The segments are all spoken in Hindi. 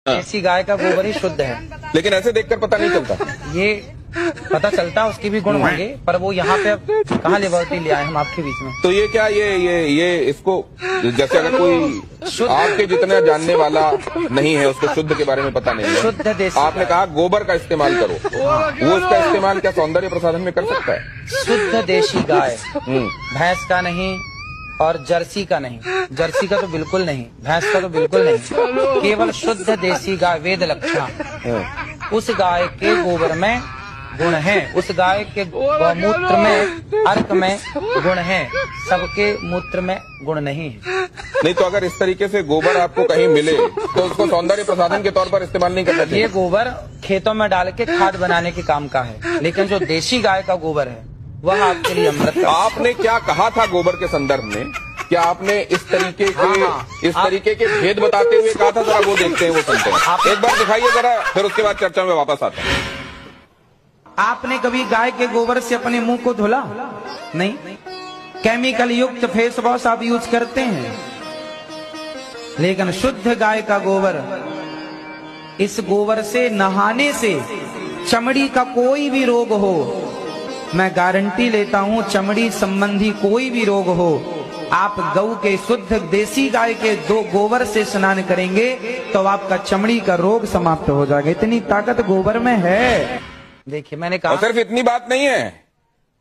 देसी गाय का गोबर ही शुद्ध है। लेकिन ऐसे देखकर पता नहीं चलता। ये पता चलता उसकी भी गुण होंगे, पर वो यहाँ पे अब कहाँ लिबर्टी ले आए हम आपके बीच में। तो ये क्या ये इसको जैसे अगर कोई आपके जितना जानने वाला नहीं है, उसको शुद्ध के बारे में पता नहीं है, शुद्ध देसी आपने कहा गोबर का इस्तेमाल करो, वो इसका इस्तेमाल क्या सौंदर्य प्रसाधन में कर सकता है? शुद्ध देसी गाय, भैंस का नहीं और जर्सी का नहीं। जर्सी का तो बिल्कुल नहीं, भैंस का तो बिल्कुल नहीं, केवल शुद्ध देसी गाय वेद लक्षण। उस गाय के गोबर में गुण है, उस गाय के मूत्र में अर्क में गुण है, सबके मूत्र में गुण नहीं है। नहीं तो अगर इस तरीके से गोबर आपको कहीं मिले तो उसको सौंदर्य प्रसाधन के तौर पर इस्तेमाल नहीं करना चाहिए। ये गोबर खेतों में डाल के खाद बनाने के काम का है, लेकिन जो देसी गाय का गोबर है वह आपके लिए अमृत का। आपने क्या कहा था गोबर के संदर्भ में? क्या आपने इस तरीके के भेद बताते हुए कहा था? जरा वो देखते हैं, वो सुनते हैं। एक बार दिखाइए जरा, फिर उसके बाद चर्चा में वापस आते हैं। आपने कभी गाय के गोबर से अपने मुंह को धुला? नहीं। केमिकल युक्त फेस वॉश आप यूज करते हैं, लेकिन शुद्ध गाय का गोबर, इस गोबर से नहाने से चमड़ी का कोई भी रोग हो, मैं गारंटी लेता हूं, चमड़ी संबंधी कोई भी रोग हो, आप गऊ के शुद्ध देसी गाय के दो गोबर से स्नान करेंगे तो आपका चमड़ी का रोग समाप्त हो जाएगा। इतनी ताकत गोबर में है। देखिए मैंने कहा, और सिर्फ इतनी बात नहीं है,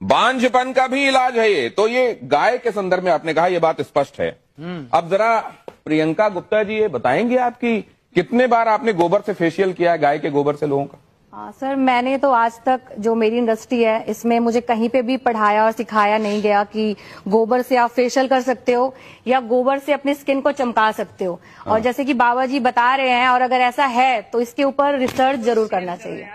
बांझपन का भी इलाज है ये। तो ये गाय के संदर्भ में आपने कहा, ये बात स्पष्ट है। अब जरा प्रियंका गुप्ता जी ये बताएंगे आपकी कितने बार आपने गोबर से फेशियल किया है, गाय के गोबर से लोगों का? सर मैंने तो आज तक, जो मेरी इंडस्ट्री है इसमें मुझे कहीं पे भी पढ़ाया और सिखाया नहीं गया कि गोबर से आप फेशियल कर सकते हो या गोबर से अपनी स्किन को चमका सकते हो। और जैसे कि बाबा जी बता रहे हैं, और अगर ऐसा है तो इसके ऊपर रिसर्च जरूर करना चाहिए।